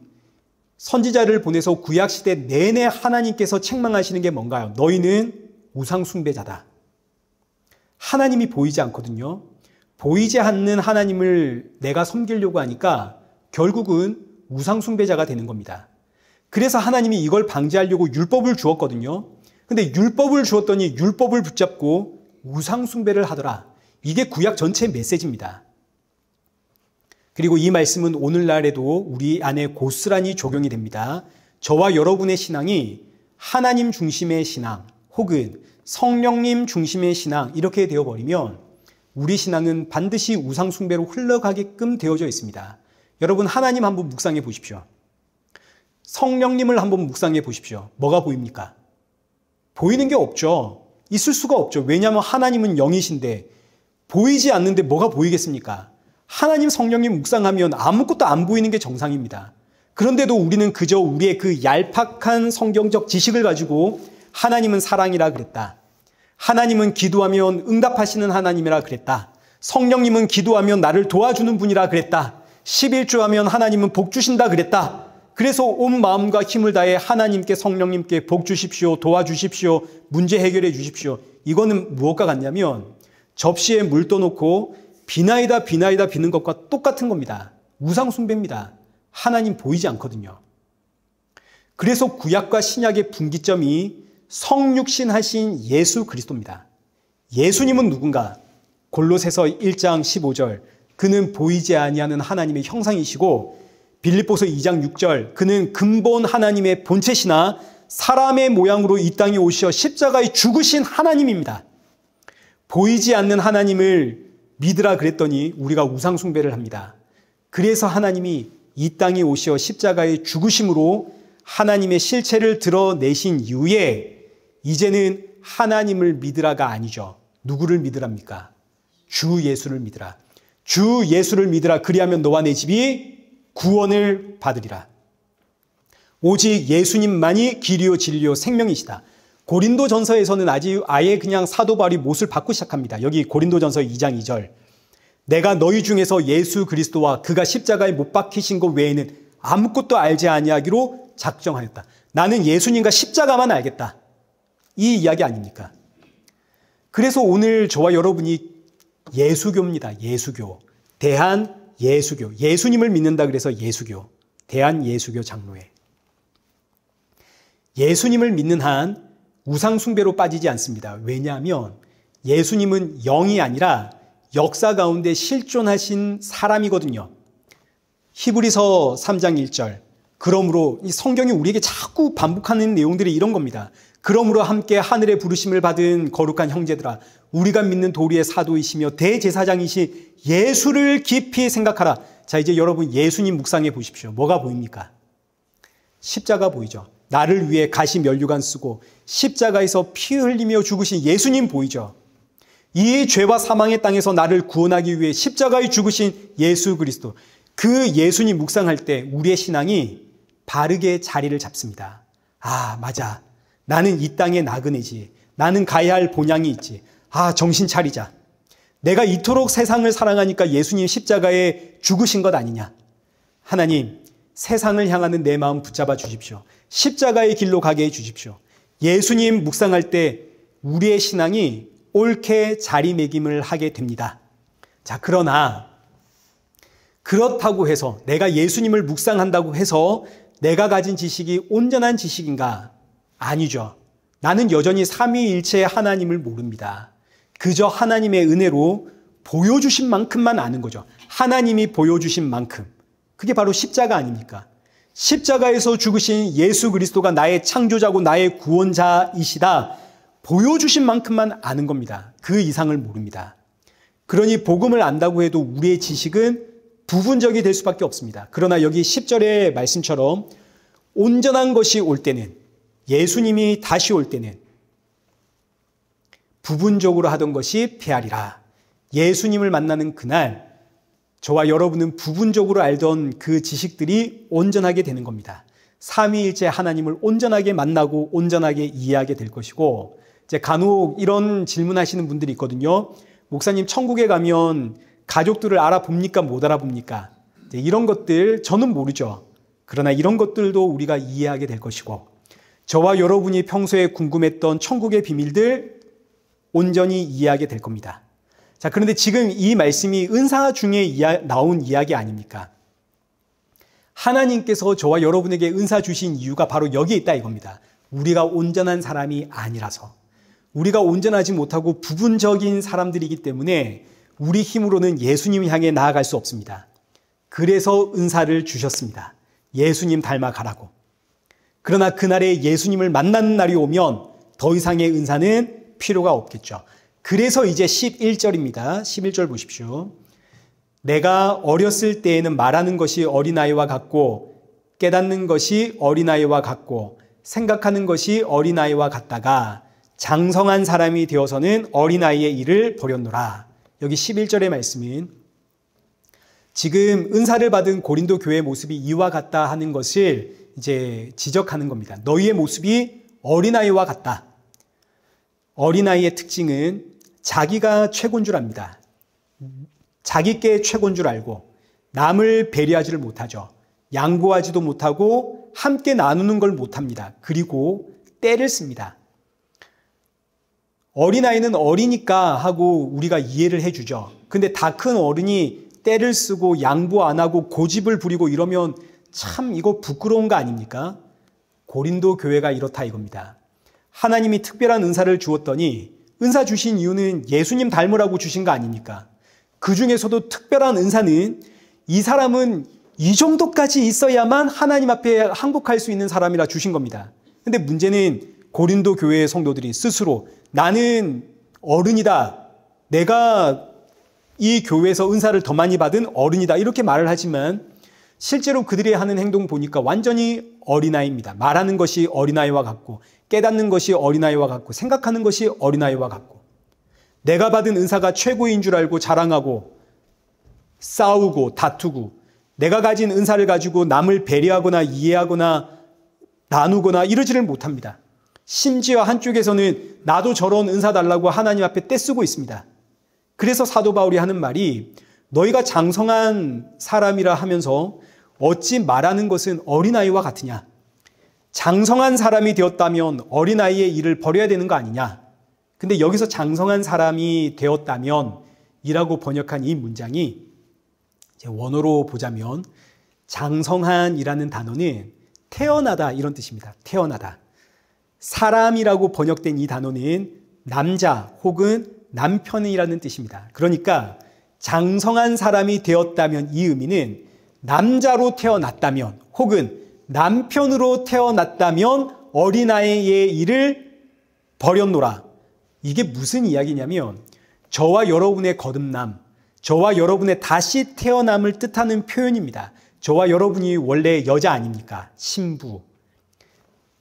선지자를 보내서 구약시대 내내 하나님께서 책망하시는 게 뭔가요? 너희는 우상숭배자다. 하나님이 보이지 않거든요. 보이지 않는 하나님을 내가 섬기려고 하니까 결국은 우상숭배자가 되는 겁니다. 그래서 하나님이 이걸 방지하려고 율법을 주었거든요. 근데 율법을 주었더니 율법을 붙잡고 우상숭배를 하더라. 이게 구약 전체의 메시지입니다. 그리고 이 말씀은 오늘날에도 우리 안에 고스란히 적용이 됩니다. 저와 여러분의 신앙이 하나님 중심의 신앙 혹은 성령님 중심의 신앙 이렇게 되어버리면 우리 신앙은 반드시 우상숭배로 흘러가게끔 되어져 있습니다. 여러분, 하나님 한번 묵상해 보십시오. 성령님을 한번 묵상해 보십시오. 뭐가 보입니까? 보이는 게 없죠. 있을 수가 없죠. 왜냐하면 하나님은 영이신데 보이지 않는데 뭐가 보이겠습니까? 하나님 성령님 묵상하면 아무것도 안 보이는 게 정상입니다. 그런데도 우리는 그저 우리의 그 얄팍한 성경적 지식을 가지고 하나님은 사랑이라 그랬다. 하나님은 기도하면 응답하시는 하나님이라 그랬다. 성령님은 기도하면 나를 도와주는 분이라 그랬다. 11조하면 하나님은 복 주신다 그랬다. 그래서 온 마음과 힘을 다해 하나님께, 성령님께 복 주십시오, 도와주십시오, 문제 해결해 주십시오. 이거는 무엇과 같냐면 접시에 물 떠놓고 비나이다 비나이다 비는 것과 똑같은 겁니다. 우상숭배입니다. 하나님 보이지 않거든요. 그래서 구약과 신약의 분기점이 성육신하신 예수 그리스도입니다. 예수님은 누군가? 골로새서 1장 15절, 그는 보이지 아니하는 하나님의 형상이시고, 빌립보서 2장 6절, 그는 근본 하나님의 본체시나 사람의 모양으로 이 땅에 오시어 십자가에 죽으신 하나님입니다. 보이지 않는 하나님을 믿으라 그랬더니 우리가 우상숭배를 합니다. 그래서 하나님이 이 땅에 오시어 십자가에 죽으심으로 하나님의 실체를 드러내신 이후에 이제는 하나님을 믿으라가 아니죠. 누구를 믿으랍니까? 주 예수를 믿으라. 주 예수를 믿으라. 그리하면 너와 내 집이 구원을 받으리라. 오직 예수님만이 길이요 진리요 생명이시다. 고린도전서에서는 아예 그냥 사도 바울이 못을 받고 시작합니다. 여기 고린도전서 2장 2절. 내가 너희 중에서 예수 그리스도와 그가 십자가에 못 박히신 것 외에는 아무것도 알지 아니하기로 작정하였다. 나는 예수님과 십자가만 알겠다. 이 이야기 아닙니까? 그래서 오늘 저와 여러분이 예수교입니다. 예수교. 대한 예수교. 예수님을 믿는다 그래서 예수교. 대한 예수교 장로회. 예수님을 믿는 한 우상숭배로 빠지지 않습니다. 왜냐하면 예수님은 영이 아니라 역사 가운데 실존하신 사람이거든요. 히브리서 3장 1절. 그러므로 이 성경이 우리에게 자꾸 반복하는 내용들이 이런 겁니다. 그러므로 함께 하늘의 부르심을 받은 거룩한 형제들아, 우리가 믿는 도리의 사도이시며 대제사장이시 예수를 깊이 생각하라. 자, 이제 여러분 예수님 묵상해 보십시오. 뭐가 보입니까? 십자가 보이죠. 나를 위해 가시 면류관 쓰고 십자가에서 피 흘리며 죽으신 예수님 보이죠. 이 죄와 사망의 땅에서 나를 구원하기 위해 십자가에 죽으신 예수 그리스도, 그 예수님 묵상할 때 우리의 신앙이 바르게 자리를 잡습니다. 아, 맞아. 나는 이 땅의 나그네지. 나는 가야 할 본향이 있지. 아, 정신 차리자. 내가 이토록 세상을 사랑하니까 예수님 십자가에 죽으신 것 아니냐. 하나님, 세상을 향하는 내 마음 붙잡아 주십시오. 십자가의 길로 가게 해 주십시오. 예수님 묵상할 때 우리의 신앙이 옳게 자리매김을 하게 됩니다. 자, 그러나 그렇다고 해서 내가 예수님을 묵상한다고 해서 내가 가진 지식이 온전한 지식인가? 아니죠. 나는 여전히 삼위일체의 하나님을 모릅니다. 그저 하나님의 은혜로 보여주신 만큼만 아는 거죠. 하나님이 보여주신 만큼. 그게 바로 십자가 아닙니까? 십자가에서 죽으신 예수 그리스도가 나의 창조자고 나의 구원자이시다. 보여주신 만큼만 아는 겁니다. 그 이상을 모릅니다. 그러니 복음을 안다고 해도 우리의 지식은 부분적이 될 수밖에 없습니다. 그러나 여기 10절의 말씀처럼 온전한 것이 올 때는, 예수님이 다시 올 때는 부분적으로 하던 것이 패하리라. 예수님을 만나는 그날 저와 여러분은 부분적으로 알던 그 지식들이 온전하게 되는 겁니다. 삼위일체 하나님을 온전하게 만나고 온전하게 이해하게 될 것이고, 이제 간혹 이런 질문하시는 분들이 있거든요. 목사님, 천국에 가면 가족들을 알아봅니까? 못 알아봅니까? 이런 것들 저는 모르죠. 그러나 이런 것들도 우리가 이해하게 될 것이고, 저와 여러분이 평소에 궁금했던 천국의 비밀들 온전히 이해하게 될 겁니다. 자, 그런데 지금 이 말씀이 은사 중에 나온 이야기 아닙니까? 하나님께서 저와 여러분에게 은사 주신 이유가 바로 여기에 있다 이겁니다. 우리가 온전한 사람이 아니라서, 우리가 온전하지 못하고 부분적인 사람들이기 때문에 우리 힘으로는 예수님 향해 나아갈 수 없습니다. 그래서 은사를 주셨습니다. 예수님 닮아가라고. 그러나 그날에 예수님을 만나는 날이 오면 더 이상의 은사는 필요가 없겠죠. 그래서 이제 11절입니다. 11절 보십시오. 내가 어렸을 때에는 말하는 것이 어린아이와 같고 깨닫는 것이 어린아이와 같고 생각하는 것이 어린아이와 같다가 장성한 사람이 되어서는 어린아이의 일을 버렸노라. 여기 11절의 말씀은 지금 은사를 받은 고린도 교회의 모습이 이와 같다 하는 것을 이제 지적하는 겁니다. 너희의 모습이 어린아이와 같다. 어린아이의 특징은 자기가 최고인 줄 압니다. 자기께 최고인 줄 알고 남을 배려하지를 못하죠. 양보하지도 못하고 함께 나누는 걸 못합니다. 그리고 때를 씁니다. 어린아이는 어리니까 하고 우리가 이해를 해주죠. 근데 다 큰 어른이 때를 쓰고 양보 안 하고 고집을 부리고 이러면 참 이거 부끄러운 거 아닙니까? 고린도 교회가 이렇다 이겁니다. 하나님이 특별한 은사를 주었더니 은사 주신 이유는 예수님 닮으라고 주신 거 아닙니까? 그 중에서도 특별한 은사는 이 사람은 이 정도까지 있어야만 하나님 앞에 항복할 수 있는 사람이라 주신 겁니다. 근데 문제는 고린도 교회의 성도들이 스스로 나는 어른이다. 내가 이 교회에서 은사를 더 많이 받은 어른이다. 이렇게 말을 하지만 실제로 그들이 하는 행동 보니까 완전히 어린아이입니다. 말하는 것이 어린아이와 같고 깨닫는 것이 어린아이와 같고 생각하는 것이 어린아이와 같고 내가 받은 은사가 최고인 줄 알고 자랑하고 싸우고 다투고 내가 가진 은사를 가지고 남을 배려하거나 이해하거나 나누거나 이러지를 못합니다. 심지어 한쪽에서는 나도 저런 은사 달라고 하나님 앞에 떼쓰고 있습니다. 그래서 사도 바울이 하는 말이 너희가 장성한 사람이라 하면서 어찌 말하는 것은 어린아이와 같으냐. 장성한 사람이 되었다면 어린아이의 일을 버려야 되는 거 아니냐. 근데 여기서 장성한 사람이 되었다면 이라고 번역한 이 문장이 원어로 보자면 장성한이라는 단어는 태어나다 이런 뜻입니다. 태어나다. 사람이라고 번역된 이 단어는 남자 혹은 남편이라는 뜻입니다. 그러니까 장성한 사람이 되었다면 이 의미는 남자로 태어났다면 혹은 남편으로 태어났다면 어린아이의 일을 버렸노라. 이게 무슨 이야기냐면 저와 여러분의 거듭남, 저와 여러분의 다시 태어남을 뜻하는 표현입니다. 저와 여러분이 원래 여자 아닙니까? 신부.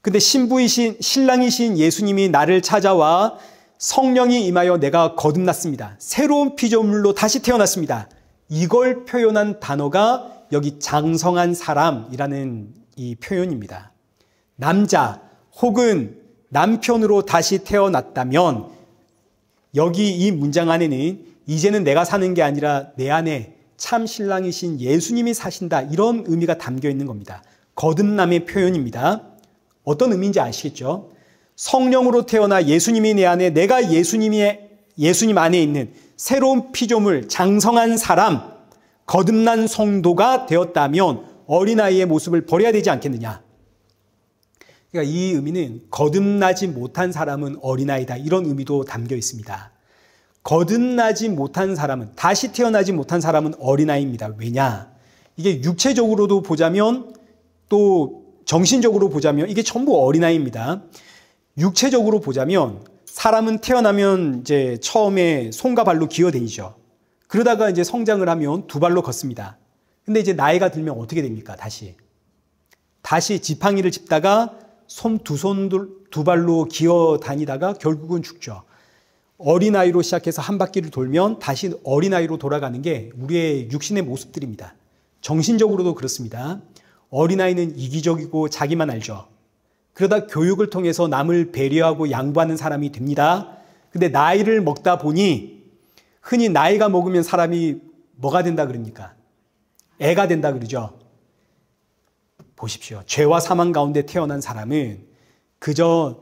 근데 신랑이신 예수님이 나를 찾아와 성령이 임하여 내가 거듭났습니다. 새로운 피조물로 다시 태어났습니다. 이걸 표현한 단어가 여기 장성한 사람이라는 이 표현입니다. 남자 혹은 남편으로 다시 태어났다면 여기 이 문장 안에는 이제는 내가 사는 게 아니라 내 안에 참 신랑이신 예수님이 사신다, 이런 의미가 담겨 있는 겁니다. 거듭남의 표현입니다. 어떤 의미인지 아시겠죠? 성령으로 태어나 예수님이 내 안에, 내가 예수님 안에 있는 새로운 피조물, 장성한 사람, 거듭난 성도가 되었다면 어린아이의 모습을 버려야 되지 않겠느냐. 그러니까 이 의미는 거듭나지 못한 사람은 어린아이다, 이런 의미도 담겨 있습니다. 거듭나지 못한 사람은, 다시 태어나지 못한 사람은 어린아이입니다. 왜냐? 이게 육체적으로도 보자면 또 정신적으로 보자면 이게 전부 어린아이입니다. 육체적으로 보자면 사람은 태어나면 이제 처음에 손과 발로 기어다니죠. 그러다가 이제 성장을 하면 두 발로 걷습니다. 근데 이제 나이가 들면 어떻게 됩니까? 다시 지팡이를 짚다가 두 발로 기어 다니다가 결국은 죽죠. 어린아이로 시작해서 한 바퀴를 돌면 다시 어린아이로 돌아가는 게 우리의 육신의 모습들입니다. 정신적으로도 그렇습니다. 어린아이는 이기적이고 자기만 알죠. 그러다 교육을 통해서 남을 배려하고 양보하는 사람이 됩니다. 근데 나이를 먹다 보니 흔히 나이가 먹으면 사람이 뭐가 된다 그럽니까? 애가 된다 그러죠. 보십시오. 죄와 사망 가운데 태어난 사람은 그저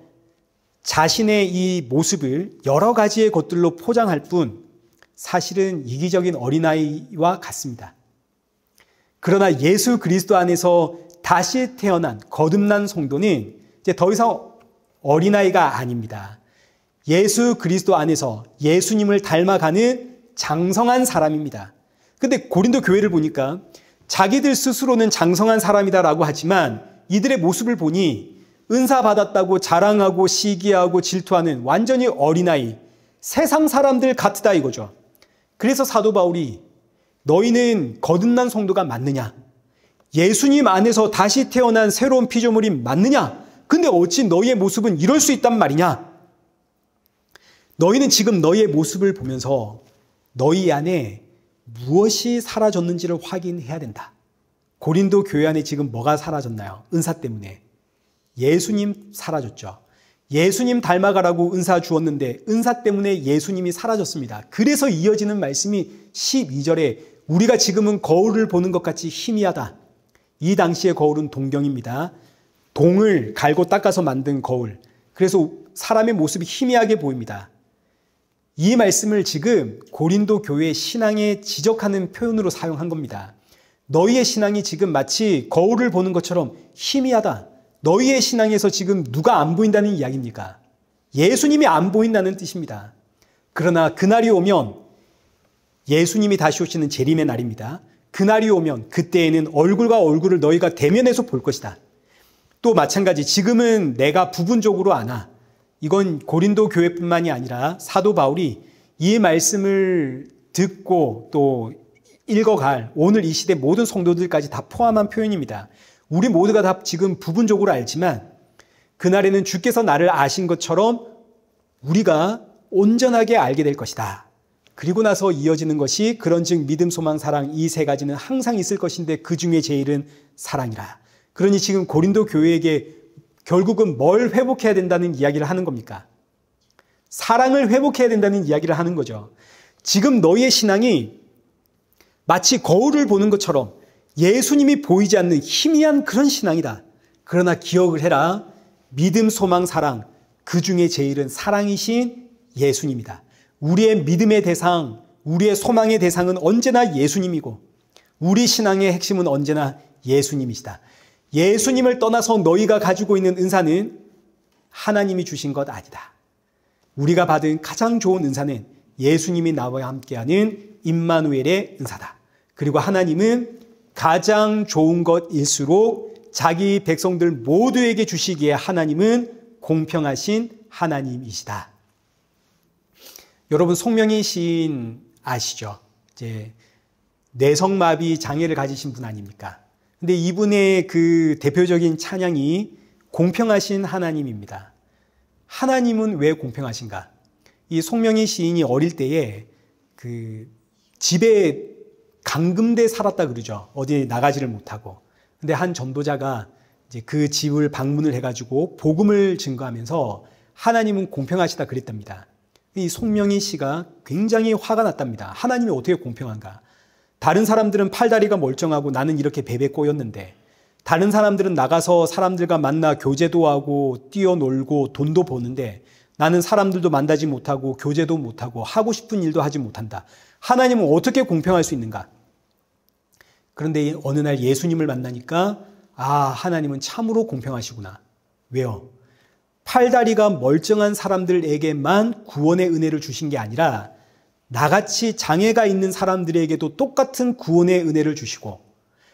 자신의 이 모습을 여러 가지의 것들로 포장할 뿐 사실은 이기적인 어린아이와 같습니다. 그러나 예수 그리스도 안에서 다시 태어난 거듭난 성도는 이제 더 이상 어린아이가 아닙니다. 예수 그리스도 안에서 예수님을 닮아가는 장성한 사람입니다. 근데 고린도 교회를 보니까 자기들 스스로는 장성한 사람이다라고 하지만 이들의 모습을 보니 은사 받았다고 자랑하고 시기하고 질투하는 완전히 어린아이, 세상 사람들 같다 이거죠. 그래서 사도 바울이 너희는 거듭난 성도가 맞느냐? 예수님 안에서 다시 태어난 새로운 피조물이 맞느냐? 근데 어찌 너희의 모습은 이럴 수 있단 말이냐? 너희는 지금 너희의 모습을 보면서 너희 안에 무엇이 사라졌는지를 확인해야 된다. 고린도 교회 안에 지금 뭐가 사라졌나요? 은사 때문에. 예수님 사라졌죠. 예수님 닮아가라고 은사 주었는데 은사 때문에 예수님이 사라졌습니다. 그래서 이어지는 말씀이 12절에 우리가 지금은 거울을 보는 것 같이 희미하다. 이 당시의 거울은 동경입니다. 동을 갈고 닦아서 만든 거울. 그래서 사람의 모습이 희미하게 보입니다. 이 말씀을 지금 고린도 교회의 신앙에 지적하는 표현으로 사용한 겁니다. 너희의 신앙이 지금 마치 거울을 보는 것처럼 희미하다. 너희의 신앙에서 지금 누가 안 보인다는 이야기입니까? 예수님이 안 보인다는 뜻입니다. 그러나 그날이 오면 예수님이 다시 오시는 재림의 날입니다. 그날이 오면 그때에는 얼굴과 얼굴을 너희가 대면해서 볼 것이다. 또 마찬가지 지금은 내가 부분적으로 아나. 이건 고린도 교회뿐만이 아니라 사도 바울이 이 말씀을 듣고 또 읽어갈 오늘 이 시대 모든 성도들까지 다 포함한 표현입니다. 우리 모두가 다 지금 부분적으로 알지만 그날에는 주께서 나를 아신 것처럼 우리가 온전하게 알게 될 것이다. 그리고 나서 이어지는 것이 그런즉 믿음, 소망, 사랑 이 세 가지는 항상 있을 것인데 그 중에 제일은 사랑이라. 그러니 지금 고린도 교회에게 결국은 뭘 회복해야 된다는 이야기를 하는 겁니까? 사랑을 회복해야 된다는 이야기를 하는 거죠. 지금 너희의 신앙이 마치 거울을 보는 것처럼 예수님이 보이지 않는 희미한 그런 신앙이다. 그러나 기억을 해라. 믿음, 소망, 사랑 그 중에 제일은 사랑이신 예수님이다. 우리의 믿음의 대상, 우리의 소망의 대상은 언제나 예수님이고 우리 신앙의 핵심은 언제나 예수님이시다. 예수님을 떠나서 너희가 가지고 있는 은사는 하나님이 주신 것 아니다. 우리가 받은 가장 좋은 은사는 예수님이 나와 함께하는 임마누엘의 은사다. 그리고 하나님은 가장 좋은 것일수록 자기 백성들 모두에게 주시기에 하나님은 공평하신 하나님이시다. 여러분, 송명희 시인 아시죠? 이제 뇌성마비 장애를 가지신 분 아닙니까? 근데 이분의 그 대표적인 찬양이 공평하신 하나님입니다. 하나님은 왜 공평하신가? 이 송명희 시인이 어릴 때에 그 집에 감금돼 살았다 그러죠. 어디 나가지를 못하고. 근데 한 전도자가 이제 그 집을 방문을 해가지고 복음을 증거하면서 하나님은 공평하시다 그랬답니다. 이 송명희 씨가 굉장히 화가 났답니다. 하나님이 어떻게 공평한가? 다른 사람들은 팔다리가 멀쩡하고 나는 이렇게 베베 꼬였는데, 다른 사람들은 나가서 사람들과 만나 교제도 하고 뛰어놀고 돈도 버는데 나는 사람들도 만나지 못하고 교제도 못하고 하고 싶은 일도 하지 못한다. 하나님은 어떻게 공평할 수 있는가? 그런데 어느 날 예수님을 만나니까 하나님은 참으로 공평하시구나. 왜요? 팔다리가 멀쩡한 사람들에게만 구원의 은혜를 주신 게 아니라 나같이 장애가 있는 사람들에게도 똑같은 구원의 은혜를 주시고,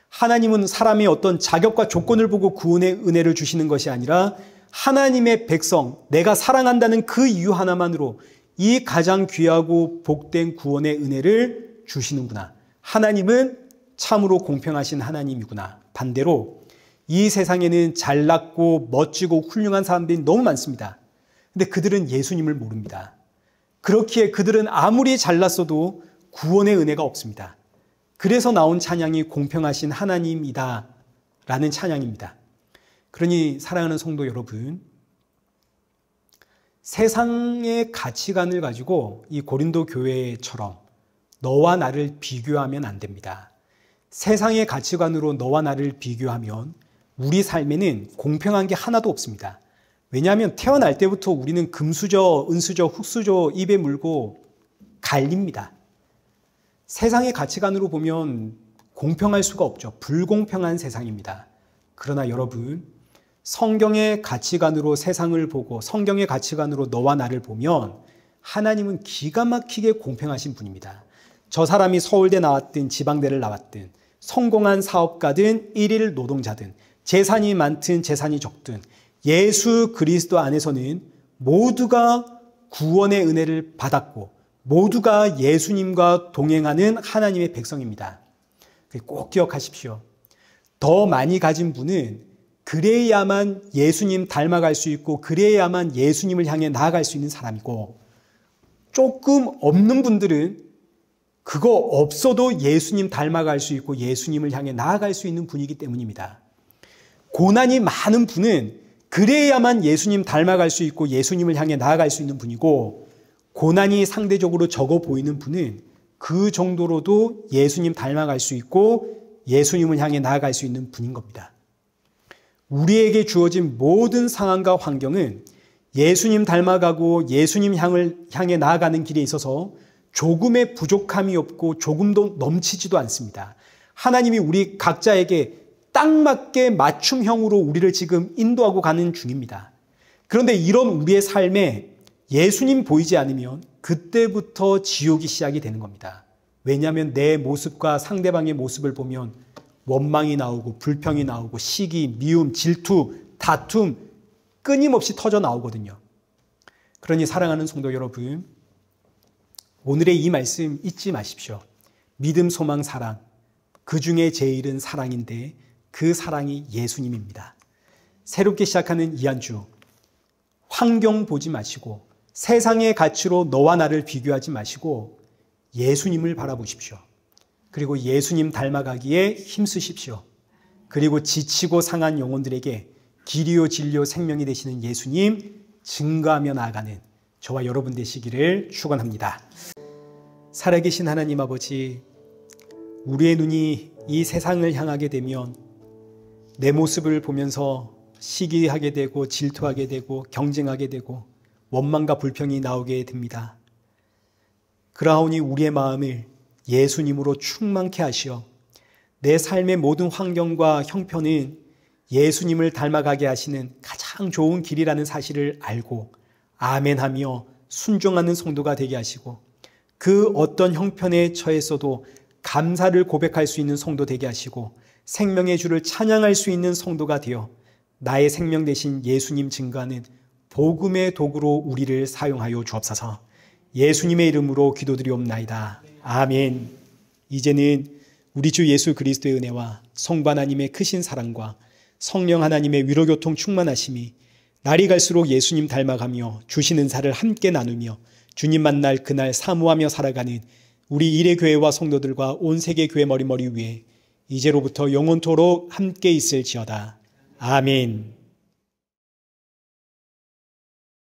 하나님은 사람의 어떤 자격과 조건을 보고 구원의 은혜를 주시는 것이 아니라 하나님의 백성, 내가 사랑한다는 그 이유 하나만으로 이 가장 귀하고 복된 구원의 은혜를 주시는구나. 하나님은 참으로 공평하신 하나님이구나. 반대로 이 세상에는 잘났고 멋지고 훌륭한 사람들이 너무 많습니다. 근데 그들은 예수님을 모릅니다. 그렇기에 그들은 아무리 잘났어도 구원의 은혜가 없습니다. 그래서 나온 찬양이 공평하신 하나님이다 라는 찬양입니다. 그러니 사랑하는 성도 여러분, 세상의 가치관을 가지고 이 고린도 교회처럼 너와 나를 비교하면 안 됩니다. 세상의 가치관으로 너와 나를 비교하면 우리 삶에는 공평한 게 하나도 없습니다. 왜냐하면 태어날 때부터 우리는 금수저, 은수저, 흙수저 입에 물고 갈립니다. 세상의 가치관으로 보면 공평할 수가 없죠. 불공평한 세상입니다. 그러나 여러분, 성경의 가치관으로 세상을 보고 성경의 가치관으로 너와 나를 보면 하나님은 기가 막히게 공평하신 분입니다. 저 사람이 서울대 나왔든 지방대를 나왔든 성공한 사업가든 일일 노동자든 재산이 많든 재산이 적든 예수 그리스도 안에서는 모두가 구원의 은혜를 받았고 모두가 예수님과 동행하는 하나님의 백성입니다. 꼭 기억하십시오. 더 많이 가진 분은 그래야만 예수님 닮아갈 수 있고 그래야만 예수님을 향해 나아갈 수 있는 사람이고, 조금 없는 분들은 그거 없어도 예수님 닮아갈 수 있고 예수님을 향해 나아갈 수 있는 분이기 때문입니다. 고난이 많은 분은 그래야만 예수님 닮아갈 수 있고 예수님을 향해 나아갈 수 있는 분이고, 고난이 상대적으로 적어 보이는 분은 그 정도로도 예수님 닮아갈 수 있고 예수님을 향해 나아갈 수 있는 분인 겁니다. 우리에게 주어진 모든 상황과 환경은 예수님 닮아가고 예수님 향해 나아가는 길에 있어서 조금의 부족함이 없고 조금도 넘치지도 않습니다. 하나님이 우리 각자에게 딱 맞게 맞춤형으로 우리를 지금 인도하고 가는 중입니다. 그런데 이런 우리의 삶에 예수님 보이지 않으면 그때부터 지옥이 시작이 되는 겁니다. 왜냐하면 내 모습과 상대방의 모습을 보면 원망이 나오고 불평이 나오고 시기, 미움, 질투, 다툼 끊임없이 터져 나오거든요. 그러니 사랑하는 성도 여러분, 오늘의 이 말씀 잊지 마십시오. 믿음, 소망, 사랑, 그 중에 제일은 사랑인데 그 사랑이 예수님입니다. 새롭게 시작하는 이 한 주, 환경 보지 마시고 세상의 가치로 너와 나를 비교하지 마시고 예수님을 바라보십시오. 그리고 예수님 닮아가기에 힘쓰십시오. 그리고 지치고 상한 영혼들에게 길이요 진리요 생명이 되시는 예수님 증거하며 나아가는 저와 여러분 되시기를 축원합니다. 살아계신 하나님 아버지, 우리의 눈이 이 세상을 향하게 되면 내 모습을 보면서 시기하게 되고 질투하게 되고 경쟁하게 되고 원망과 불평이 나오게 됩니다. 그러하오니 우리의 마음을 예수님으로 충만케 하시어 내 삶의 모든 환경과 형편은 예수님을 닮아가게 하시는 가장 좋은 길이라는 사실을 알고 아멘하며 순종하는 성도가 되게 하시고, 그 어떤 형편에 처했어도 감사를 고백할 수 있는 성도 되게 하시고 생명의 주를 찬양할 수 있는 성도가 되어 나의 생명 대신 예수님 증거하는 복음의 도구로 우리를 사용하여 주옵소서. 예수님의 이름으로 기도드리옵나이다. 아멘. 이제는 우리 주 예수 그리스도의 은혜와 성부 하나님의 크신 사랑과 성령 하나님의 위로교통 충만하심이 날이 갈수록 예수님 닮아가며 주신 은사를 함께 나누며 주님 만날 그날 사모하며 살아가는 우리 일회교회와 성도들과 온 세계 교회 머리머리 위에 이제로부터 영원토록 함께 있을지어다. 아멘.